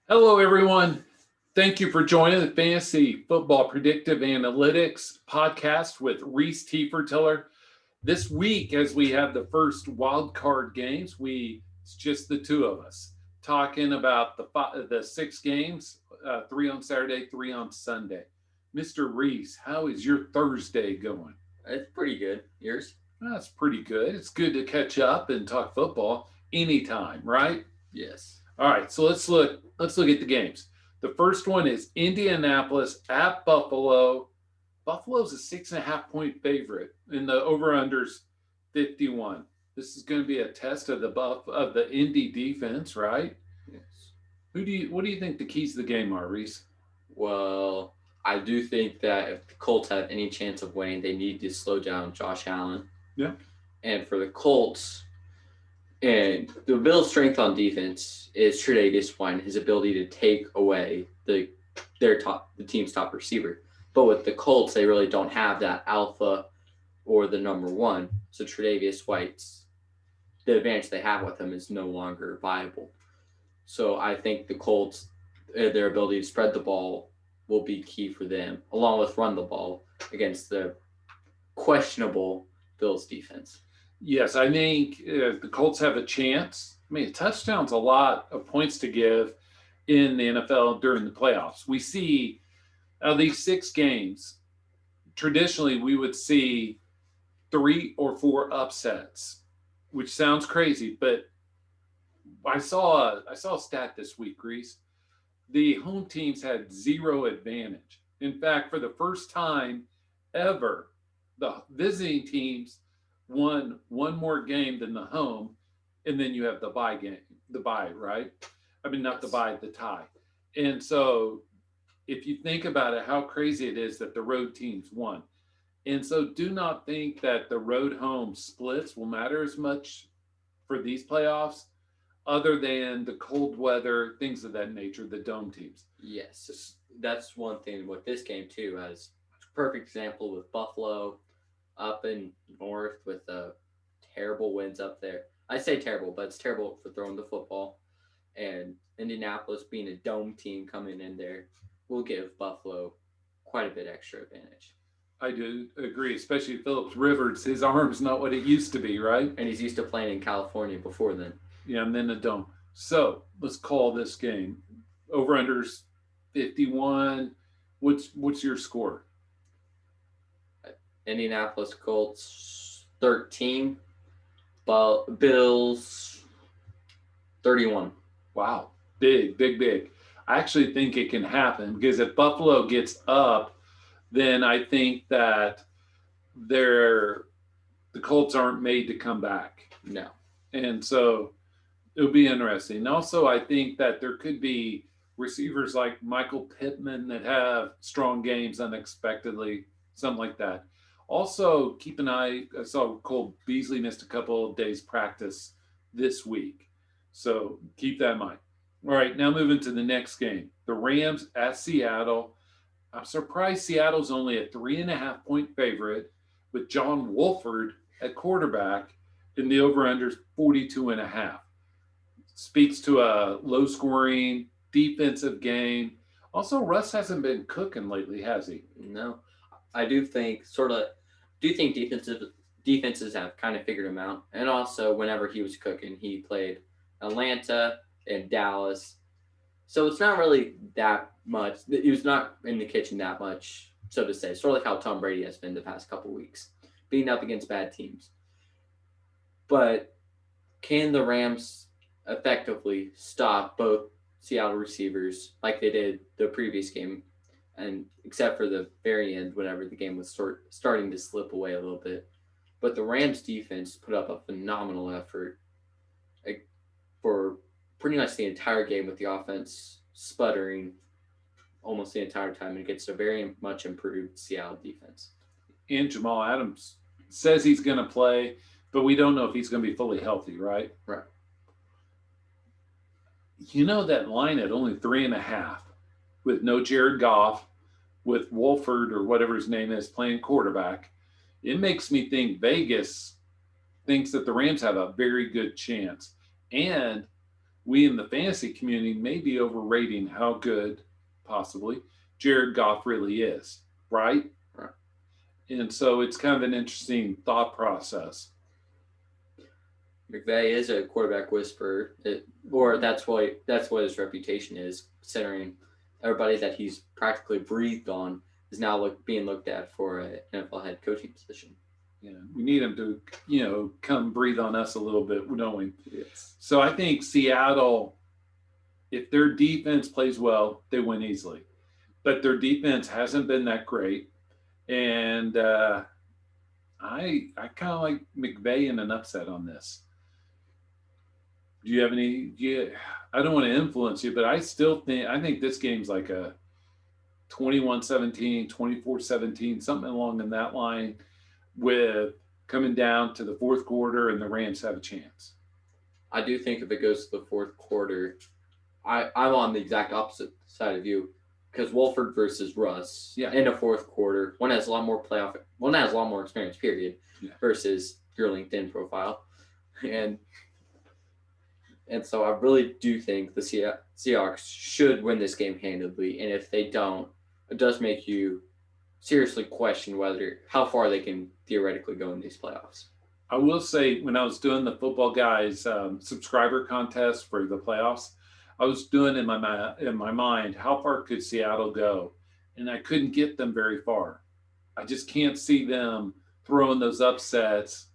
Hello, everyone. Thank you for joining the Fantasy Football Predictive Analytics podcast with Rhys Tiller. This week, as we have the first wild card games, it's just the two of us talking about the six games, three on Saturday, three on Sunday. Mr. Rhys, how is your Thursday going? It's pretty good. Yours? That's pretty good. It's good to catch up and talk football anytime, right? Yes. All right, so let's look at the games. The first one is Indianapolis at Buffalo. Buffalo's a 6.5 point favorite, and the over/unders 51. This is going to be a test of the Indy defense, right? Yes. What do you think the keys to the game are, Reese? Well, I do think that if the Colts have any chance of winning, they need to slow down Josh Allen. Yeah. And for the Colts, and the Bills' strength on defense is Tre'Davious White, his ability to take away the team's top receiver. But with the Colts, they really don't have that alpha or the number one. So Tre'Davious White's the advantage they have with him is no longer viable. So I think the Colts, their ability to spread the ball will be key for them, along with run the ball against the questionable Bills defense. Yes, I think the Colts have a chance. I mean, a touchdown's a lot of points to give in the NFL during the playoffs. We see out of these six games, traditionally we would see three or four upsets, which sounds crazy, but I saw a stat this week, Reese. The home teams had zero advantage. In fact, for the first time ever, the visiting teams won one more game than the home, and then you have the bye, right? I mean, not the Yes. bye, the tie. And so, if you think about it, how crazy it is that the road teams won. And so, do not think that the road home splits will matter as much for these playoffs, other than the cold weather, things of that nature, the dome teams. Yes, that's one thing with this game too. As perfect example with Buffalo up in north with terrible winds up there. I say terrible, but it's terrible for throwing the football. And Indianapolis being a dome team coming in there will give Buffalo quite a bit extra advantage. I do agree, especially Phillips Rivers. His arm's not what it used to be, right? And he's used to playing in California before then. Yeah, and then the dome. So let's call this game over unders 51. What's your score? Indianapolis Colts 13, Bills 31. Wow, big, big, big. I actually think it can happen because if Buffalo gets up, then I think that they're the Colts aren't made to come back, No. and so it'll be interesting. And also, I think that there could be receivers like Michael Pittman that have strong games unexpectedly, something like that. Also, keep an eye. I saw Cole Beasley missed a couple of days practice this week, so keep that in mind. All right, now moving to the next game, the Rams at Seattle. I'm surprised Seattle's only a 3.5 point favorite with John Wolford at quarterback, in the over/unders 42 and a half. Speaks to a low scoring defensive game. Also, Russ hasn't been cooking lately, has he? No. I do think defenses have kind of figured him out. And also whenever he was cooking, he played Atlanta and Dallas. So it's not really that much. He was not in the kitchen that much, so to say. Sort of like how Tom Brady has been the past couple weeks, beating up against bad teams. But can the Rams effectively stop both Seattle receivers like they did the previous game? And except for the very end, whenever the game was starting to slip away a little bit. But the Rams defense put up a phenomenal effort like, for pretty much the entire game with the offense sputtering almost the entire time against a very much improved Seattle defense. And Jamal Adams says he's going to play, but we don't know if he's going to be fully healthy, right? Right. You know that line at only 3.5 with no Jared Goff, with Wolford or whatever his name is playing quarterback. It makes me think Vegas thinks that the Rams have a very good chance. And we in the fantasy community may be overrating how good, possibly, Jared Goff really is, right? Right. And so it's kind of an interesting thought process. McVay is a quarterback whisperer, or that's what his reputation is. Considering everybody that he's practically breathed on is now being looked at for an NFL head coaching position. Yeah, we need him to, come breathe on us a little bit, don't we? Yes. So I think Seattle, if their defense plays well, they win easily. But their defense hasn't been that great, and I kind of like McVay in an upset on this. Do you have any? I don't want to influence you, but I think this game's like a 21-17, 24-17, something along in that line, with coming down to the fourth quarter and the Rams have a chance. I do think if it goes to the fourth quarter, I'm on the exact opposite side of you because Wolford versus Russ in the fourth quarter, one has a lot more experience, period, versus your LinkedIn profile, and so I really do think the Seahawks should win this game handedly, and if they don't, it does make you seriously question how far they can theoretically go in these playoffs. I will say, when I was doing the Football Guys subscriber contest for the playoffs, I was doing in my mind, how far could Seattle go, and I couldn't get them very far. I just can't see them throwing those upsets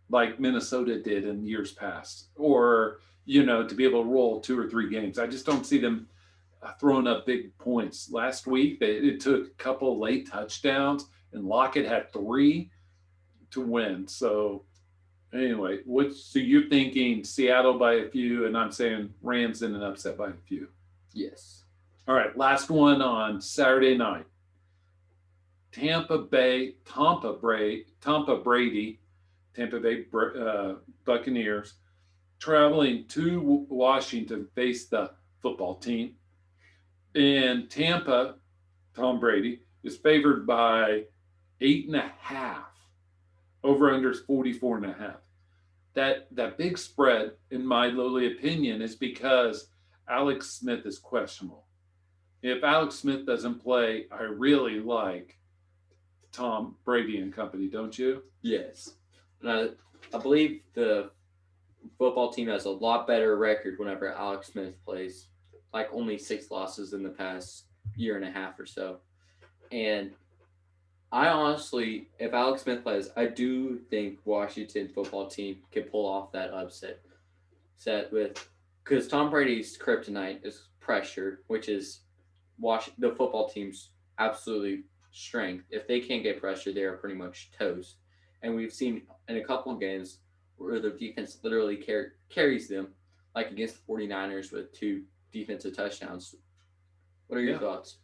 like Minnesota did in years past, or to be able to roll 2 or 3 games. I just don't see them throwing up big points. Last week, it took a couple late touchdowns, and Lockett had 3 to win. So anyway, so you're thinking Seattle by a few, and I'm saying Rams in an upset by a few. Yes. All right, last one on Saturday night. Tampa Bay Buccaneers traveling to Washington to face the football team. And Tampa, Tom Brady, is favored by 8.5. Over under is 44.5. That big spread, in my lowly opinion, is because Alex Smith is questionable. If Alex Smith doesn't play, I really like Tom Brady and company, don't you? Yes. And I believe the football team has a lot better record whenever Alex Smith plays, like only 6 losses in the past year and a half or so. And I honestly, if Alex Smith plays, I do think Washington football team can pull off that upset because Tom Brady's kryptonite is pressure, which is the football team's absolutely strength. If they can't get pressure, they are pretty much toast. And we've seen in a couple of games where the defense literally carries them, like against the 49ers with 2 defensive touchdowns. What are your thoughts?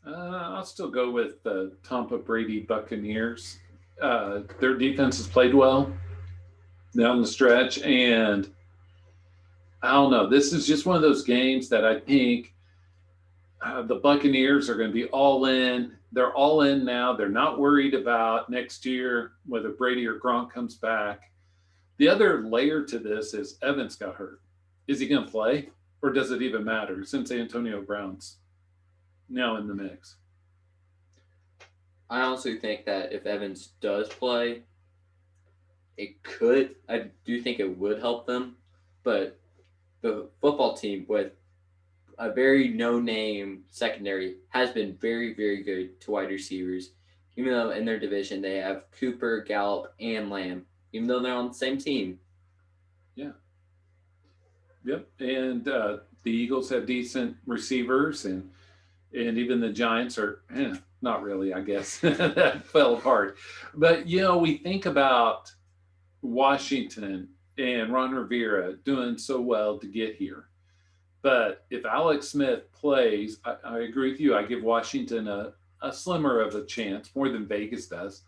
I'll still go with the Tampa Brady Buccaneers. Their defense has played well down the stretch, and I don't know. This is just one of those games that I think the Buccaneers are going to be all in. They're all in now. They're not worried about next year whether Brady or Gronk comes back. The other layer to this is Evans got hurt. Is he going to play, or does it even matter since Antonio Brown's now in the mix? I honestly think that if Evans does play, I do think it would help them, but the football team with a very no-name secondary has been very, very good to wide receivers, even though in their division they have Cooper, Gallup, and Lamb, even though they're on the same team. Yeah. Yep. And the Eagles have decent receivers, and even the Giants are not really, I guess. That fell apart. But, we think about Washington and Ron Rivera doing so well to get here. But if Alex Smith plays, I agree with you. I give Washington a slimmer of a chance, more than Vegas does,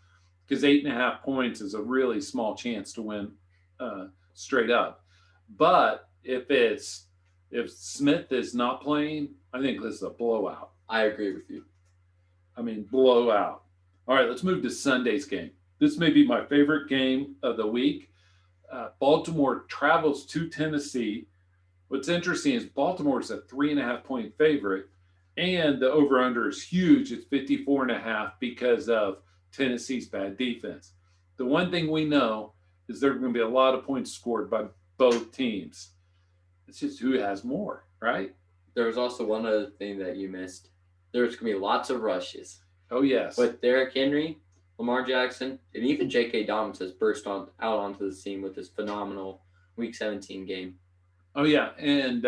because 8.5 points is a really small chance to win straight up. But if Smith is not playing, I think this is a blowout. I agree with you. I mean, blowout. All right, let's move to Sunday's game. This may be my favorite game of the week. Baltimore travels to Tennessee What's interesting is Baltimore's a 3.5 point favorite, and the over under is huge. It's 54.5 because of Tennessee's bad defense. The one thing we know is there are going to be a lot of points scored by both teams. It's just who has more, right? There was also one other thing that you missed. There's going to be lots of rushes. Oh, yes. But Derrick Henry, Lamar Jackson, and even J.K. Dobbins has burst out onto the scene with this phenomenal Week 17 game. Oh, yeah. And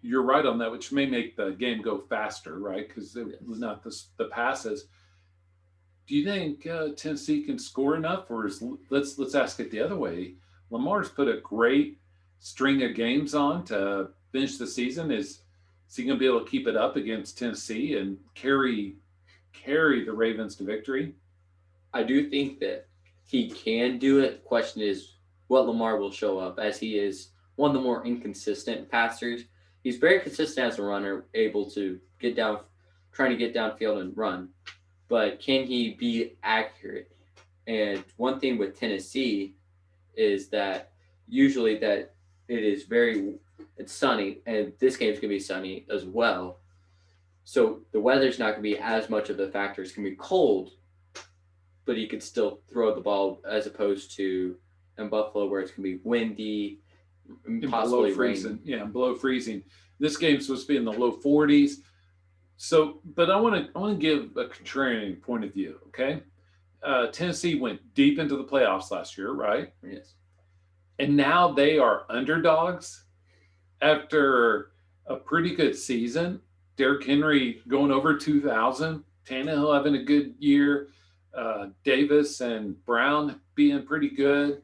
you're right on that, which may make the game go faster, right? Because Yes. not the passes. Do you think Tennessee can score enough, or let's ask it the other way? Lamar's put a great string of games on to finish the season. Is he going to be able to keep it up against Tennessee and carry the Ravens to victory? I do think that he can do it. The question is what Lamar will show up, as he is one of the more inconsistent passers. He's very consistent as a runner, able to get down, trying to get downfield and run. But can he be accurate? And one thing with Tennessee is that usually that it's sunny, and this game's gonna be sunny as well. So the weather's not gonna be as much of a factor. It's gonna be cold, but he could still throw the ball, as opposed to in Buffalo where it's gonna be windy, And below possibly freezing. rain. Yeah, below freezing. This game's supposed to be in the low 40s. So, but I want to give a contrarian point of view. Okay, Tennessee went deep into the playoffs last year, right? Yes. And now they are underdogs after a pretty good season. Derrick Henry going over 2,000, Tannehill having a good year, Davis and Brown being pretty good,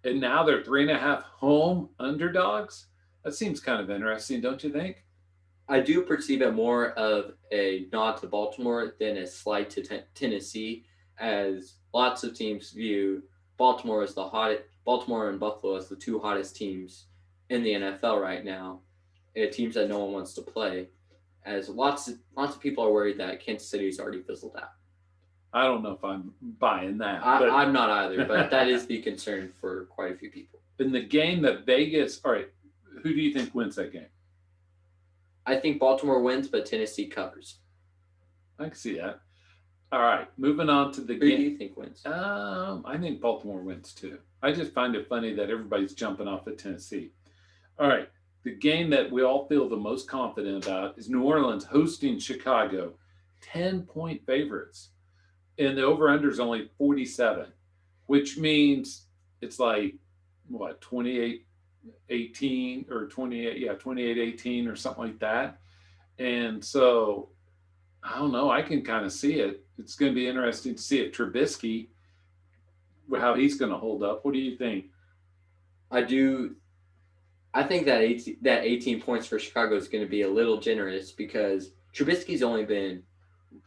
and now they're 3.5 home underdogs. That seems kind of interesting, don't you think? I do perceive it more of a nod to Baltimore than a slight to Tennessee, as lots of teams view Baltimore as the hottest, Baltimore and Buffalo as the two hottest teams in the NFL right now, and teams that no one wants to play. As lots of people are worried that Kansas City's already fizzled out. I don't know if I'm buying that, but I'm not either, but that is the concern for quite a few people. in the game that Vegas, all right, who do you think wins that game? I think Baltimore wins, but Tennessee covers. I can see that. All right, moving on to the Who do game. you think wins? I think Baltimore wins too. I just find it funny that everybody's jumping off at Tennessee. All right, the game that we all feel the most confident about is New Orleans hosting Chicago, 10 point favorites, and the over under is only 47, which means it's like what 28-18 or 28, yeah, 28-18 or something like that. And so I don't know. I can kind of see it. It's going to be interesting to see if Trubisky, how he's going to hold up. What do you think? I do. I think that 18 points for Chicago is going to be a little generous, because Trubisky's only been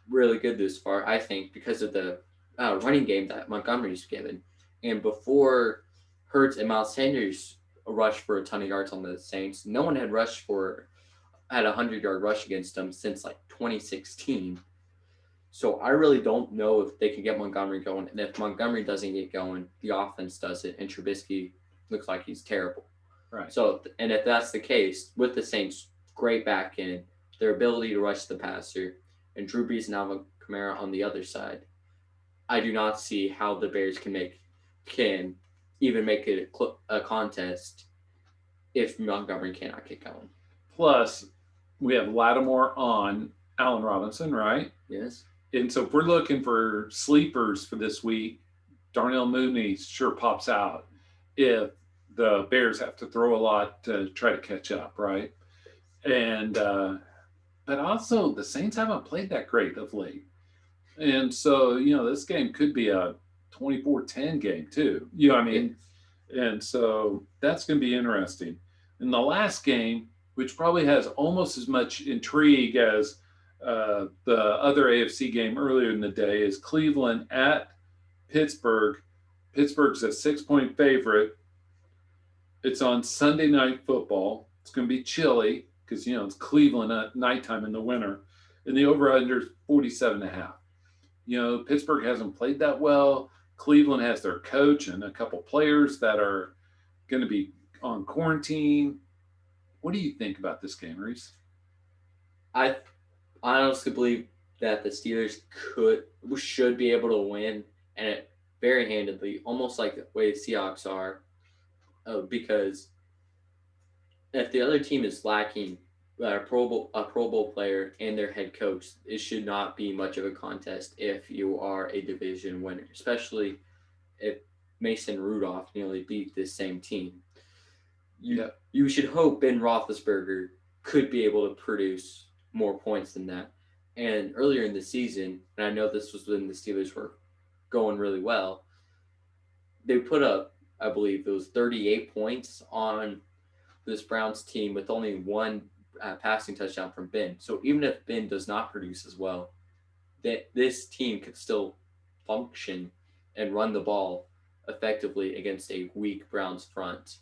really good this far, I think, because of the running game that Montgomery's given. And before Hurts and Miles Sanders rushed for a ton of yards on the Saints, no one had a 100-yard rush against them since like 2016. So I really don't know if they can get Montgomery going. And if Montgomery doesn't get going, the offense does it, and Trubisky looks like he's terrible. Right. So, and if that's the case, with the Saints' great back end, their ability to rush the passer, and Drew Brees and Alvin Kamara on the other side, I do not see how the Bears can even make it a contest if Montgomery cannot get going. Plus, we have Lattimore on Allen Robinson, right? Yes. And so if we're looking for sleepers for this week, Darnell Mooney sure pops out if the Bears have to throw a lot to try to catch up, right? And but also the Saints haven't played that great of late. And so, this game could be a 24-10 game too. I mean? And so that's going to be interesting. In the last game, which probably has almost as much intrigue as the other AFC game earlier in the day, is Cleveland at Pittsburgh. Pittsburgh's a 6 point favorite. It's on Sunday Night Football. It's going to be chilly because, it's Cleveland at nighttime in the winter. And the over-under is 47.5. Pittsburgh hasn't played that well. Cleveland has their coach and a couple players that are going to be on quarantine. What do you think about this game, Reese? I honestly believe that the Steelers should be able to win, and it very handedly, almost like the way the Seahawks are, because if the other team is lacking a Pro Bowl player and their head coach, it should not be much of a contest if you are a division winner, especially if Mason Rudolph nearly beat this same team. You Yeah. you should hope Ben Roethlisberger could be able to produce more points than that. And earlier in the season, and I know this was when the Steelers were going really well, they put up, I believe, those 38 points on this Browns team with only one passing touchdown from Ben. So even if Ben does not produce as well, that this team could still function and run the ball effectively against a weak Browns front.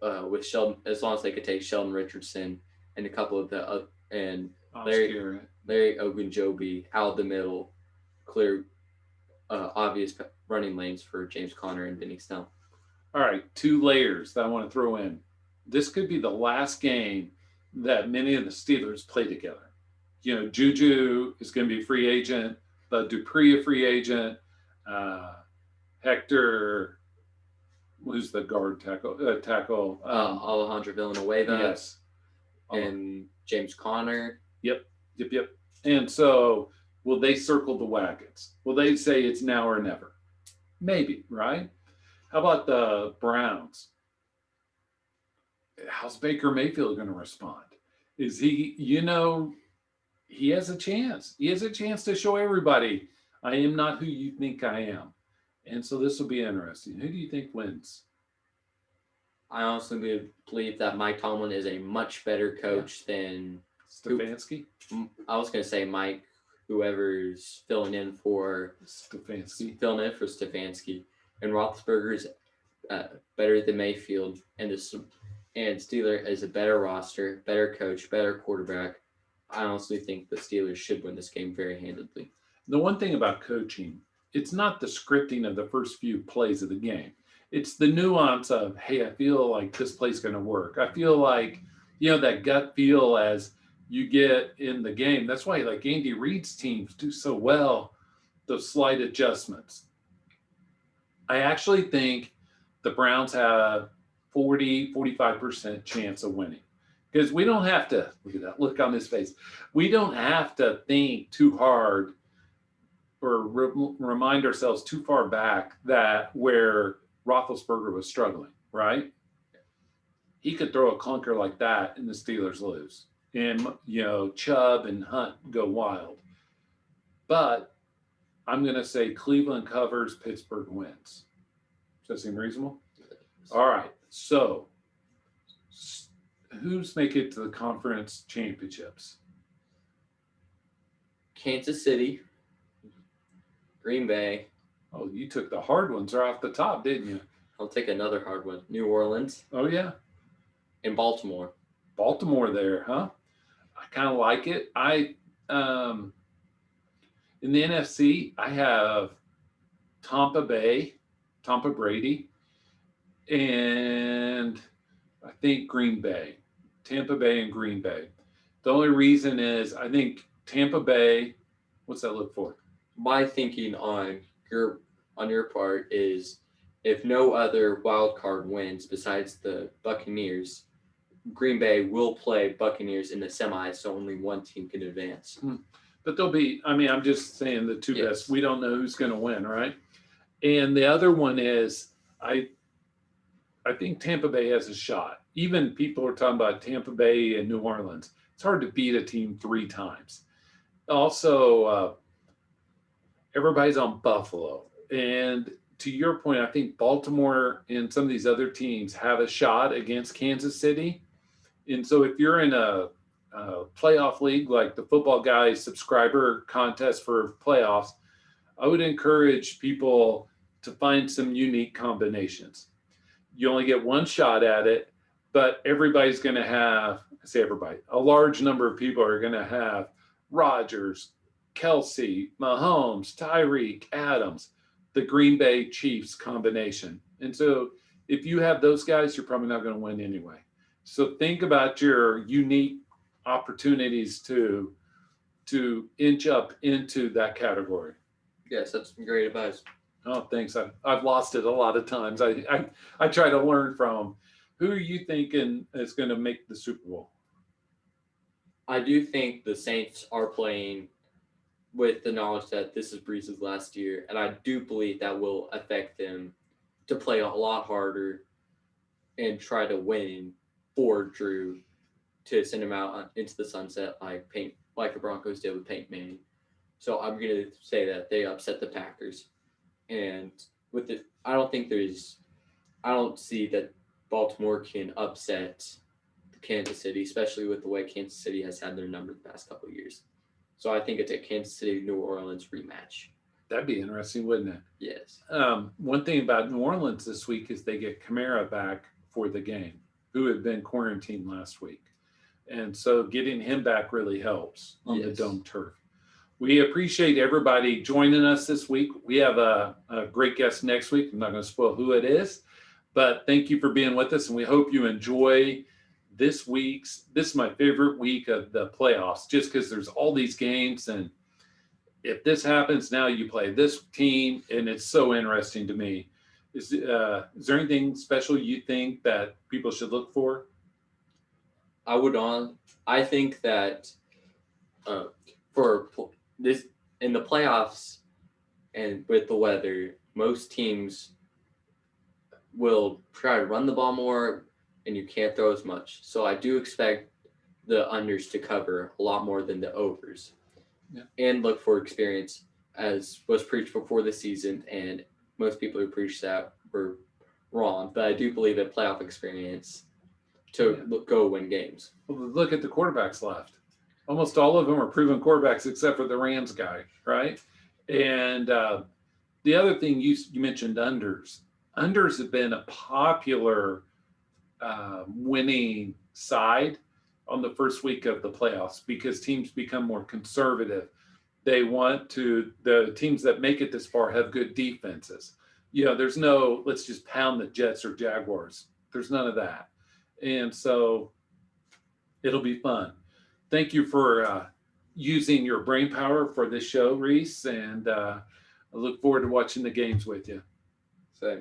With Sheldon, as long as they could take Sheldon Richardson and a couple of the and Oscar. Larry Ogunjobi out of the middle, clear obvious running lanes for James Conner and Benny Snell. All right, two layers that I want to throw in. This could be the last game that many of the Steelers play together. You know, Juju is going to be a free agent, but Dupree a free agent. Uh, Hector, who's the guard tackle? Alejandro Villanueva. Yes. And James Conner. Yep. And so, will they circle the wagons? Will they say it's now or never? Maybe, right? How about the Browns? How's Baker Mayfield going to respond? Is he, he has a chance. He has a chance to show everybody, I am not who you think I am. And so this will be interesting. Who do you think wins? I honestly believe that Mike Tomlin is a much better coach than Stefanski. I was going to say Mike, whoever's filling in for Stefanski. And Roethlisberger is better than Mayfield, and Steeler is a better roster, better coach, better quarterback. I honestly think the Steelers should win this game very handedly. The one thing about coaching, it's not the scripting of the first few plays of the game. It's the nuance of, hey, I feel like this play's going to work. I feel like, that gut feel as you get in the game. That's why, like, Andy Reid's teams do so well, those slight adjustments. I actually think the Browns have 45% chance of winning. Because we don't have to, look at that look on his face. We don't have to think too hard or remind ourselves too far back that where Roethlisberger was struggling, right? He could throw a clunker like that and the Steelers lose. And, Chubb and Hunt go wild. But I'm going to say Cleveland covers, Pittsburgh wins. Does that seem reasonable? All right. So, who's making it to the conference championships? Kansas City, Green Bay. Oh, you took the hard ones right off the top, didn't you? I'll take another hard one. New Orleans. Oh, yeah. And Baltimore. Baltimore there, huh? I kind of like it. In the NFC, I have Tampa Brady, and I think Green Bay. Tampa Bay and Green Bay. The only reason is I think Tampa Bay, what's that look for? My thinking on your part is if no other wild card wins besides the Buccaneers, Green Bay will play Buccaneers in the semis, so only one team can advance. But they'll be, I'm just saying the two best. We don't know who's going to win, right? And the other one is I think Tampa Bay has a shot. Even people are talking about Tampa Bay and New Orleans. It's hard to beat a team 3 times. Also, everybody's on Buffalo. And to your point, I think Baltimore and some of these other teams have a shot against Kansas City. And so if you're in a playoff league, like the Football Guys subscriber contest for playoffs, I would encourage people to find some unique combinations. You only get one shot at it, but everybody's going to have, a large number of people are going to have Rodgers, Kelsey, Mahomes, Tyreek, Adams, the Green Bay Chiefs combination. And so if you have those guys, you're probably not going to win anyway. So think about your unique opportunities to inch up into that category. Yes, that's some great advice. Oh, thanks. I've lost it a lot of times. I try to learn from. Who are you thinking is going to make the Super Bowl? I do think the Saints are playing with the knowledge that this is Breeze's last year, and I do believe that will affect them to play a lot harder and try to win for Drew to send him out into the sunset like the Broncos did with Peyton Manning. So I'm gonna say that they upset the Packers, and with it, I don't see that Baltimore can upset Kansas City, especially with the way Kansas City has had their number the past couple of years. So I think it's a Kansas City New Orleans rematch. That'd be interesting, wouldn't it? Yes. One thing about New Orleans this week is they get Kamara back for the game, who had been quarantined last week. And so getting him back really helps on the Yes. dome turf. We appreciate everybody joining us this week. We have a great guest next week. I'm not going to spoil who it is, but thank you for being with us. And we hope you enjoy this is my favorite week of the playoffs, just because there's all these games. And if this happens, now you play this team. And it's so interesting to me. Is there anything special you think that people should look for? I think that for this in the playoffs and with the weather, most teams will try to run the ball more, and you can't throw as much. So I do expect the unders to cover a lot more than the overs, Yeah. and look for experience, as was preached before the season, and most people who preached that were wrong. But I do believe in playoff experience to go win games. Well, look at the quarterbacks left. Almost all of them are proven quarterbacks except for the Rams guy, right? And the other thing you mentioned unders. Unders have been a popular winning side on the first week of the playoffs because teams become more conservative. The teams that make it this far have good defenses. There's no, let's just pound the Jets or Jaguars. There's none of that. And so it'll be fun. Thank you for using your brain power for this show, Rhys. And I look forward to watching the games with you. So